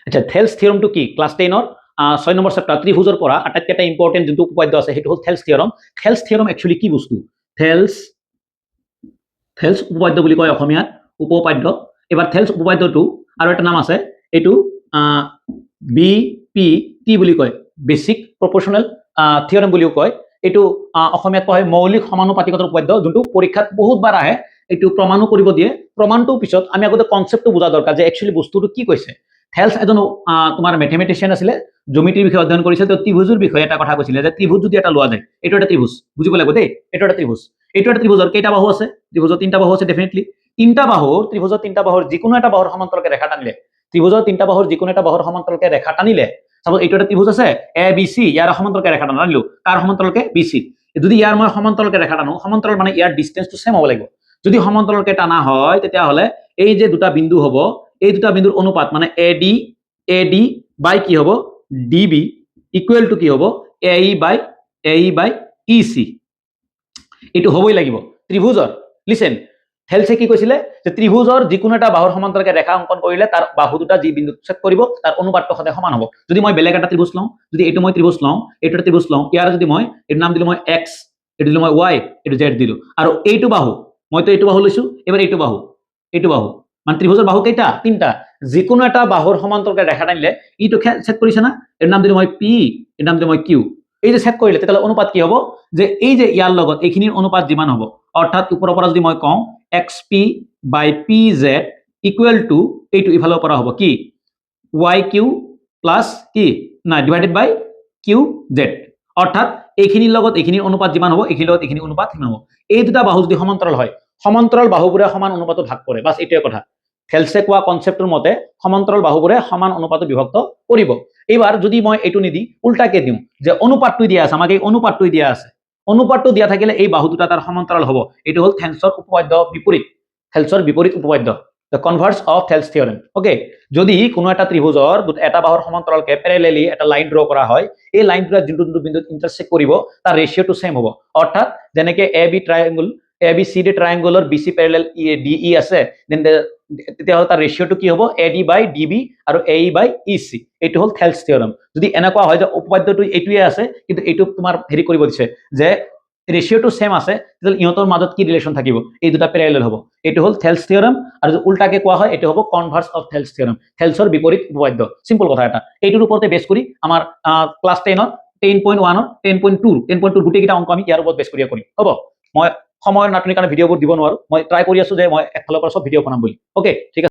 আচ্ছা, থেলছ থিয়ৰমটো কি? Class 10ৰ 6 number chapter ত্ৰিভুজৰ পৰা আটাইতকৈ এটা ইম্পৰ্টেণ্ট যোনটো উপপাদ্য আছে সেইটো হ'ল থেলছ থিয়ৰম। থেলছ থিয়ৰম একচুৱেলি কি বস্তু? থেলছ উপপাদ্য বুলি কয় অসমীয়াত, উপপাদ্য। এবাৰ থেলছ উপপাদ্যটো আৰু এটা নাম আছে, এইটো BPT বুলি কয়, বেচিক প্ৰপৰ্চনেল থিয়ৰম বুলিও কয়। এইটো অসমীয়াত কয় মৌলিক সমানুপাতিকতাৰ উপপাদ্য, যোনটো পৰীক্ষাত বহুতবাৰ আহে। এইটো প্ৰমাণো কৰিব দিয়ে। প্ৰমাণটোৰ পিছত আমি আগতে কনচেপ্টটো বুজা দৰকাৰ যে একচুৱেলি বস্তুটো কি কৈছে। থেলছ এজন তোমাৰ মেথমেটিচিয়ান আছিলে, জ্যামিতিৰ বিষয়ে অধ্যয়ন কৰিছিল। তেওঁ ত্ৰিভুজৰ বিষয়ে এটা কথা কৈছিলে যে ত্ৰিভুজ যদি এটা লোৱা যায়, এইটো এটা ত্ৰিভুজ, বুজিব লাগিব দেই, এইটো এটা ত্ৰিভুজ। এইটো এটা ত্ৰিভুজৰ কেইটা বাহু আছে? ত্ৰিভুজৰ 3টা বাহু আছে ডেফিনেটলি। ত্ৰিভুজৰ 3টা বাহুৰ যিকোনো এটা বাহুৰ সমান্তৰালকে ৰেখা টানিলে, ত্ৰিভুজৰ 3টা বাহুৰ যিকোনো এটা বাহুৰ সমান্তৰালকে ৰেখা টানিলে, চাপোজ এইটো এটা ত্ৰিভুজ আছে ABC, ইয়াৰ সমান্তৰালকে ৰেখা টানিলো, কাৰ সমান্তৰালকে? BC। যদি ইয়াৰ মই সমান্তৰালকে ৰেখা টানো, সমান্তৰাল মানে ইয়াৰ ডিসটেন্সটো সেম হ'ব লাগিব। যদি সমান্তৰালকে টানা হয় তেতিয়াহ'লে এই যে দুটা বিন্দু হ'ব, এই দুটা বিন্দুৰ অনুপাত মানে AD বাই কি হ'ব? DB ইকুৱেল টু কি হ'ব? AE বাই EC। এইটো হ'বই লাগিব ত্ৰিভুজৰ। লিসেন, থেলছে কি কৈছিলে যে ত্ৰিভুজৰ যিকোনো এটা বাহুৰ সমান্তৰালকে ৰেখা অংকন কৰিলে তাৰ বাহু দুটা যি বিন্দুত ছেদ কৰিব তাৰ অনুপাতটো সদায় সমান হ'ব। যদি মই বেলেগ এটা ত্ৰিভুজ লওঁ, যদি এইটো মই ত্ৰিভুজ লওঁ, এইটো এটা ত্ৰিভুজ লওঁ, ইয়াৰ যদি মই এইটো নাম দিলো মই X, এইটো দিলো মই Y, এইটো Z দিলো, আৰু এইটো বাহু, মইতো এইটো বাহু লৈছো, এবাৰ এইটো বাহু মানে ত্ৰিভুজৰ বাহু কেইটা? 3টা। যিকোনো এটা বাহুৰ সমান্তৰালকে ৰেখা টানিলে ইটো ছেদ কৰিছে না, এৰ নাম দিলো মই P, এৰ নাম দিলো মই Q। এই যে ছেদ কৰিলে তেতিয়াহ'লে অনুপাত কি হ'ব? যে এই যে ইয়াৰ লগত এইখিনিৰ অনুপাত যিমান হ'ব, অৰ্থাৎ ওপৰৰ পৰা যদি মই কওঁ XP by PZ equal to এইটো ইফালৰ পৰা হ'ব কি? YQ প্লাছ কি না ডিভাইডেড বাই QZ। অৰ্থাৎ এইখিনিৰ লগত এইখিনিৰ অনুপাত যিমান হ'ব, এইখিনিৰ লগত এইখিনিৰ অনুপাত সিমান হ'ব। এই দুটা বাহু যদি সমান্তৰাল হয়, সমান্তৰাল বাহুবোৰে সমান অনুপাতত ভাগ কৰে, বাছ এইটোৱে কথা। থেলছে কোৱা কনচেপ্টৰ মতে সমান্তৰাল বাহুবোৰে সমান অনুপাতত বিভক্ত কৰিব। এইবাৰ যদি মই এইটো নিদি উল্টাকে দিওঁ যে অনুপাতটো দিয়া আছে, আমাক এই অনুপাতটো দিয়া আছে, অনুপাতটো দিয়া থাকিলে এই বাহু দুটা তাৰ সমান্তৰাল হ'ব। এইটো হ'ল থেলছৰ উপপাদ্য বিপৰীত, থেলছৰ বিপৰীত উপপাদ্য, দ্য কনভাৰ্স অফ থেলছ থিয়ৰম। ওকে, যদি কোনো এটা ত্ৰিভুজৰ এটা বাহুৰ সমান্তৰালকে প্যাৰেলালি এটা লাইন ড্ৰ কৰা হয়, এই লাইন দুটা যোনটো বিন্দুত ইন্টাৰসেক্ট কৰিব তাৰ ৰেশিওটো সেম হ'ব। অৰ্থাৎ যেনেকে ABCD ট্ৰায়াঙ্গলৰ BC প্যাৰেলাল DE আছে, দেন তেতিয়াহ'লে তাৰ ৰেশিওটো কি হ'ব? AD বাই DB আৰু AE বাই EC। এইটো হ'ল থেলছ থিয়ৰম। যদি এনেকুৱা হয় যে উপপাদ্যটো এইটোৱে আছে কিন্তু এইটো তোমাৰ হেৰি কৰিব দিছে যে ৰেশিওটো সেম আছে, তেতিয়াহ'লে ইহঁতৰ মাজত কি ৰিলেশ্যন থাকিব? এই দুটা প্যাৰেলাল হ'ব। এইটো হ'ল থেলছ থিয়ৰম। আৰু যদি উল্টাকে কোৱা হয় এইটো হ'ব কনভাৰ্স অফ থেলছ থিয়ৰম, থেলছৰ বিপৰীত উপপাদ্য। সিম্পল কথা এটা। এইটোৰ ওপৰতে বেছ কৰি আমাৰ ক্লাছ 10ৰ 10.1 10.2 গোটেইকেইটা অংক আমি ইয়াৰ ওপৰত বেছ কৰি কৰিম। হ'ব, মই সময়ৰ নাটনিৰ কাৰণে ভিডিঅ'বোৰ দিব নোৱাৰো, মই ট্ৰাই কৰি আছো যে মই একফালৰ পৰা সব ভিডিঅ' বনাম বুলি। ওকে, ঠিক আছে।